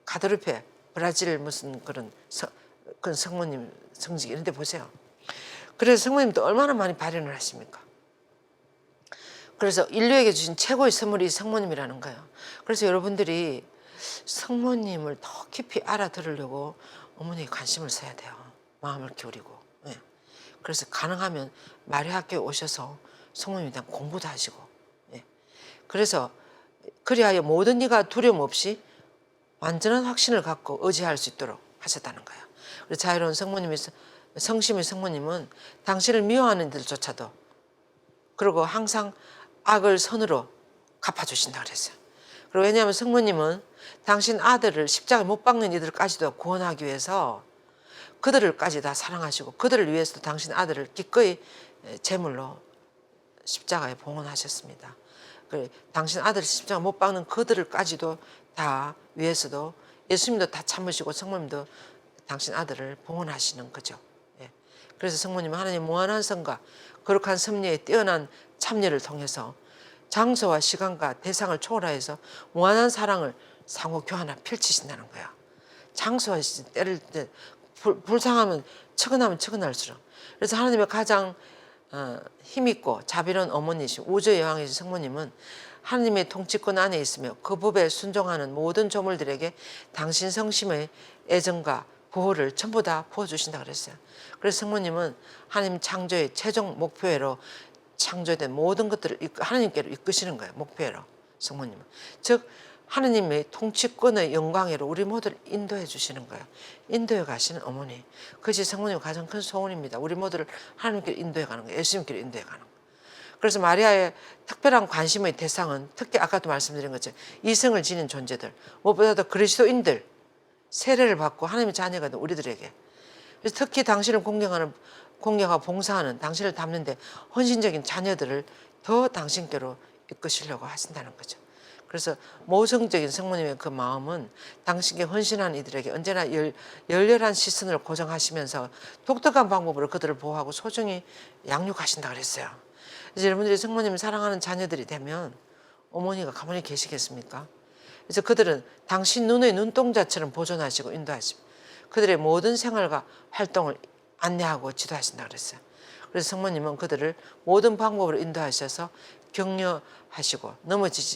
가드르페 브라질 무슨 그런 성모님 성직 이런 데 보세요. 그래서 성모님도 얼마나 많이 발현을 하십니까? 그래서 인류에게 주신 최고의 선물이 성모님이라는 거예요. 그래서 여러분들이 성모님을 더 깊이 알아들으려고 어머니에 관심을 써야 돼요. 마음을 기울이고. 네. 그래서 가능하면 마리아학교에 오셔서 성모님에 대한 공부도 하시고. 네. 그래서 그리하여 모든 이가 두려움 없이 완전한 확신을 갖고 의지할 수 있도록 하셨다는 거예요. 그래서 자유로운 성심의 성모님은 당신을 미워하는 이들조차도 그리고 항상 악을 선으로 갚아주신다 그랬어요. 그리고 왜냐하면 성모님은 당신 아들을 십자가에 못 박는 이들까지도 구원하기 위해서 그들을까지 다 사랑하시고 그들을 위해서도 당신 아들을 기꺼이 제물로 십자가에 봉헌하셨습니다. 당신 아들을 십자가 못 박는 그들을까지도 다 위해서도 예수님도 다 참으시고 성모님도 당신 아들을 봉헌하시는 거죠. 예. 그래서 성모님은 하나님 무한한 선과 거룩한 섭리에 뛰어난 참여를 통해서 장소와 시간과 대상을 초월하여서 무한한 사랑을 상호 교환하 펼치신다는 거야. 장수하시지. 때를 때 불쌍하면 처근하면 처근할수록. 그래서 하나님의 가장 힘있고 자비로운 어머니이신 우주의 여왕이신 성모님은 하나님의 통치권 안에 있으며 그 법에 순종하는 모든 조물들에게 당신 성심의 애정과 보호를 전부 다 부어주신다 그랬어요. 그래서 성모님은 하나님 창조의 최종 목표로 창조된 모든 것들을 하나님께로 이끄시는 거예요. 목표로 성모님은. 즉 하나님의 통치권의 영광으로 우리 모두를 인도해 주시는 거예요. 인도해 가시는 어머니. 그것이 성모님의 가장 큰 소원입니다. 우리 모두를 하나님께로 인도해 가는 거예요. 예수님께로 인도해 가는 거예요. 그래서 마리아의 특별한 관심의 대상은 특히 아까도 말씀드린 것처럼 이성을 지닌 존재들, 무엇보다도 그리스도인들, 세례를 받고 하나님의 자녀가 된 우리들에게. 그래서 특히 당신을 공경하고 봉사하는 당신을 담는데 헌신적인 자녀들을 더 당신께로 이끄시려고 하신다는 거죠. 그래서 모성적인 성모님의 그 마음은 당신께 헌신한 이들에게 언제나 열렬한 시선을 고정하시면서 독특한 방법으로 그들을 보호하고 소중히 양육하신다 그랬어요. 그래서 여러분들이 성모님을 사랑하는 자녀들이 되면 어머니가 가만히 계시겠습니까? 그래서 그들은 당신 눈의 눈동자처럼 보존하시고 인도하시고 그들의 모든 생활과 활동을 안내하고 지도하신다 그랬어요. 그래서 성모님은 그들을 모든 방법으로 인도하셔서 격려하시고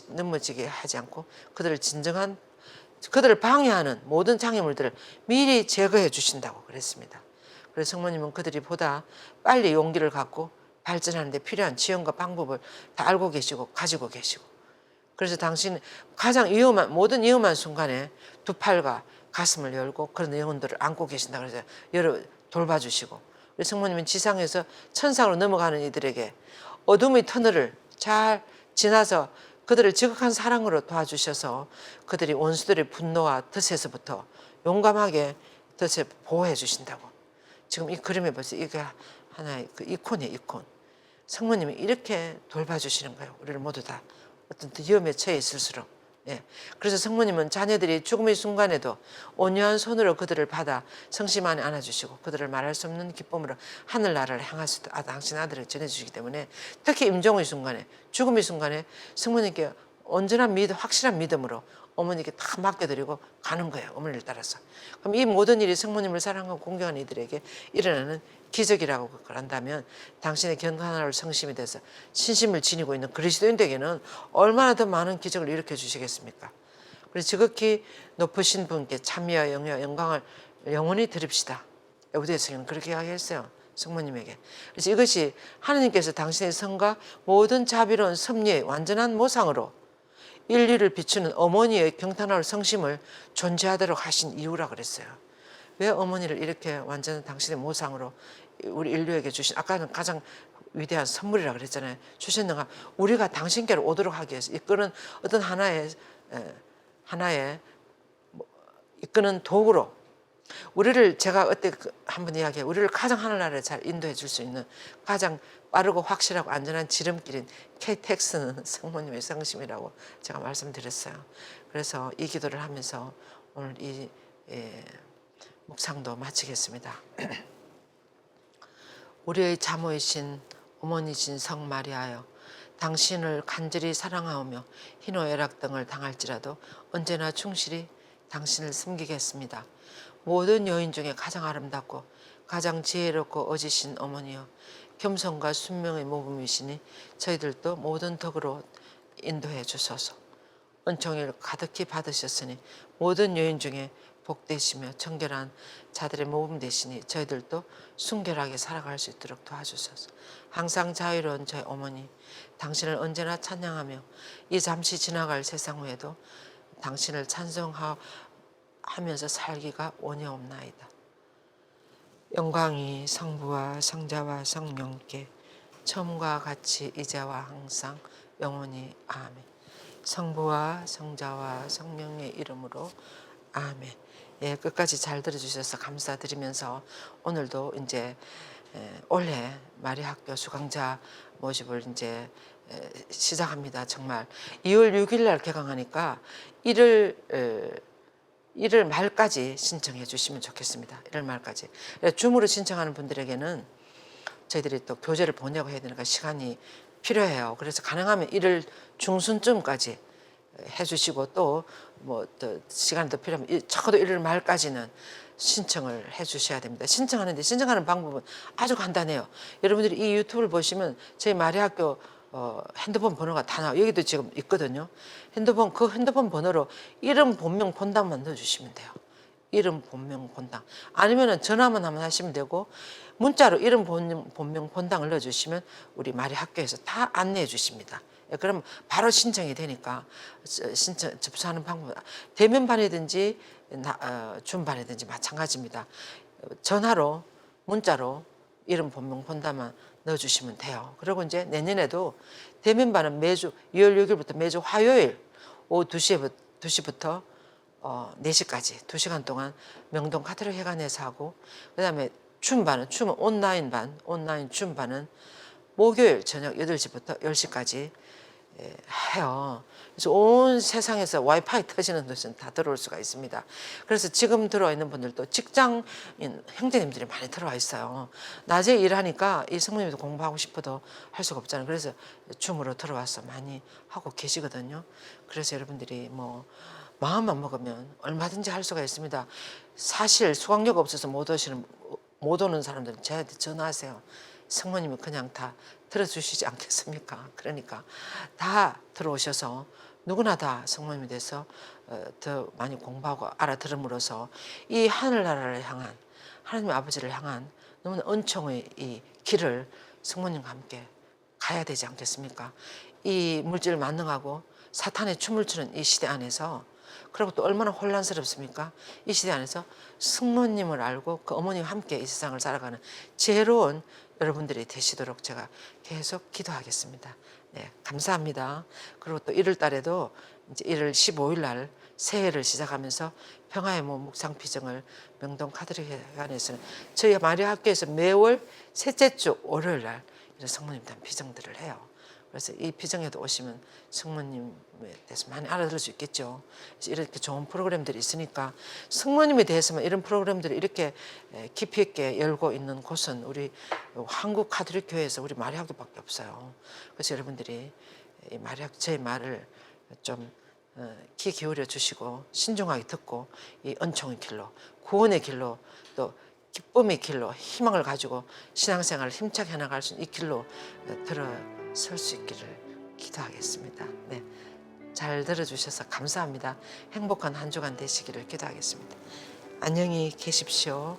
넘어지게 하지 않고 그들을 방해하는 모든 장애물들을 미리 제거해 주신다고 그랬습니다. 그래서 성모님은 그들이 보다 빨리 용기를 갖고 발전하는 데 필요한 지원과 방법을 다 알고 계시고 가지고 계시고 그래서 당신 가장 모든 위험한 순간에 두 팔과 가슴을 열고 그런 영혼들을 안고 계신다 그래서 돌봐주시고 우리 성모님은 지상에서 천상으로 넘어가는 이들에게 어둠의 터널을 잘 지나서 그들을 지극한 사랑으로 도와주셔서 그들이 원수들의 분노와 덫에서부터 용감하게 덫에 보호해 주신다고. 지금 이 그림에 보세요. 이게 하나의 그 이콘이에요. 이콘. 성모님이 이렇게 돌봐주시는 거예요. 우리를 모두 다 어떤 위험에 처해 있을수록. 예. 그래서 성모님은 자녀들이 죽음의 순간에도 온유한 손으로 그들을 받아 성심 안에 안아주시고 그들을 말할 수 없는 기쁨으로 하늘나라를 향할 수도 당신 아들을 전해주시기 때문에 특히 임종의 순간에 죽음의 순간에 성모님께 온전한 확실한 믿음으로 어머니께 다 맡겨드리고 가는 거예요. 어머니를 따라서. 그럼 이 모든 일이 성모님을 사랑하고 공경하는 이들에게 일어나는 기적이라고 그걸 한다면 당신의 견고한 성심이 돼서 신심을 지니고 있는 그리스도인들에게는 얼마나 더 많은 기적을 일으켜 주시겠습니까? 그래서 지극히 높으신 분께 참여와 영광을 영원히 드립시다. 에베소서는 그렇게 이야기했어요. 성모님에게. 그래서 이것이 하나님께서 당신의 성과 모든 자비로운 섭리의 완전한 모상으로 인류를 비추는 어머니의 경탄할 성심을 존재하도록 하신 이유라 그랬어요. 왜 어머니를 이렇게 완전한 당신의 모상으로 우리 인류에게 주신 아까는 가장 위대한 선물이라 그랬잖아요. 주셨는가? 우리가 당신께로 오도록 하기 위해서 이끄는 어떤 하나의 이끄는 도구로 우리를 제가 어때 한번 이야기해 우리를 가장 하늘나라에 잘 인도해 줄 수 있는 가장 빠르고 확실하고 안전한 지름길인 KTX는 성모님의 성심이라고 제가 말씀드렸어요. 그래서 이 기도를 하면서 오늘 이 묵상도 마치겠습니다. 우리의 자모이신 어머니신 성 마리아여, 당신을 간절히 사랑하오며 희노애락 등을 당할지라도 언제나 충실히 당신을 섬기겠습니다. 모든 여인 중에 가장 아름답고 가장 지혜롭고 어지신 어머니여, 겸손과 순명의 모범이시니 저희들도 모든 덕으로 인도해 주소서. 은총을 가득히 받으셨으니 모든 여인 중에 복되시며 정결한 자들의 모범 되시니 저희들도 순결하게 살아갈 수 있도록 도와주소서. 항상 자유로운 저희 어머니, 당신을 언제나 찬양하며 이 잠시 지나갈 세상 후에도 당신을 찬송하면서 살기가 원이옵나이다. 영광이 성부와 성자와 성령께 처음과 같이 이제와 항상 영원히 아멘. 성부와 성자와 성령의 이름으로 아멘. 예, 끝까지 잘 들어주셔서 감사드리면서 오늘도 이제 올해 마리아 학교 수강자 모집을 이제 시작합니다. 정말 2월 6일 날 개강하니까 1월 말까지 신청해 주시면 좋겠습니다. 1월 말까지. 줌으로 신청하는 분들에게는 저희들이 또 교재를 보내고 해야 되니까 시간이 필요해요. 그래서 가능하면 1월 중순쯤까지 해주시고 또 뭐 또 시간이 더 필요하면 적어도 1월 말까지는 신청을 해주셔야 됩니다. 신청하는 방법은 아주 간단해요. 여러분들이 이 유튜브를 보시면 저희 마리학교 핸드폰 번호가 다 나와. 여기도 지금 있거든요. 핸드폰 번호로 이름 본명 본당만 넣어주시면 돼요. 이름 본명 본당. 아니면은 전화만 한번 하시면 되고 문자로 이름 본명 본당을 넣어주시면 우리 마리학교에서 다 안내해 주십니다. 그럼 바로 신청이 되니까 신청 접수하는 방법 대면반이든지 준반이든지 마찬가지입니다. 전화로 문자로 이름 본명 본다만 넣어주시면 돼요. 그리고 이제 내년에도 대면반은 매주 2월 6일부터 매주 화요일 오후 2시부터 4시까지 2시간 동안 명동 카톨릭 회관에서 하고 그다음에 춤은 온라인 춤반은 목요일 저녁 8시부터 10시까지 해요. 그래서 온 세상에서 와이파이 터지는 곳은 다 들어올 수가 있습니다. 그래서 지금 들어와 있는 분들도 직장인 형제님들이 많이 들어와 있어요. 낮에 일하니까 이 성모님도 공부하고 싶어도 할 수가 없잖아요. 그래서 줌으로 들어와서 많이 하고 계시거든요. 그래서 여러분들이 뭐 마음만 먹으면 얼마든지 할 수가 있습니다. 사실 수강료가 없어서 못 오는 사람들은 저한테 전화하세요. 성모님이 그냥 다 들어주시지 않겠습니까? 그러니까 다 들어오셔서 누구나 다 성모님에 대해서 더 많이 공부하고 알아들음으로써 이 하늘나라를 향한 하나님 아버지를 향한 너무 은총의 이 길을 성모님과 함께 가야 되지 않겠습니까? 이 물질을 만능하고 사탄의 춤을 추는 이 시대 안에서 그리고 또 얼마나 혼란스럽습니까? 이 시대 안에서 성모님을 알고 그 어머니와 함께 이 세상을 살아가는 지혜로운 여러분들이 되시도록 제가 계속 기도하겠습니다. 네, 감사합니다. 그리고 또 1월 달에도 이제 1월 15일 날 새해를 시작하면서 평화의 몸 묵상 피정을 명동 카톨릭 회관에서는 저희 마리아학교에서 매월 셋째 주 월요일 날 이런 성모님에 대한 피정들을 해요. 그래서 이 피정에도 오시면 성모님에 대해서 많이 알아들을 수 있겠죠. 그래서 이렇게 좋은 프로그램들이 있으니까 성모님에 대해서만 이런 프로그램들을 이렇게 깊이 있게 열고 있는 곳은 우리 한국 카톨릭 교회에서 우리 마리아학교밖에 없어요. 그래서 여러분들이 저의 말을 좀 귀 기울여 주시고 신중하게 듣고 이 은총의 길로 구원의 길로 또 기쁨의 길로 희망을 가지고 신앙생활을 힘차게 해나갈 수 있는 이 길로 들어설 수 있기를 기도하겠습니다. 네, 잘 들어주셔서 감사합니다. 행복한 한 주간 되시기를 기도하겠습니다. 안녕히 계십시오.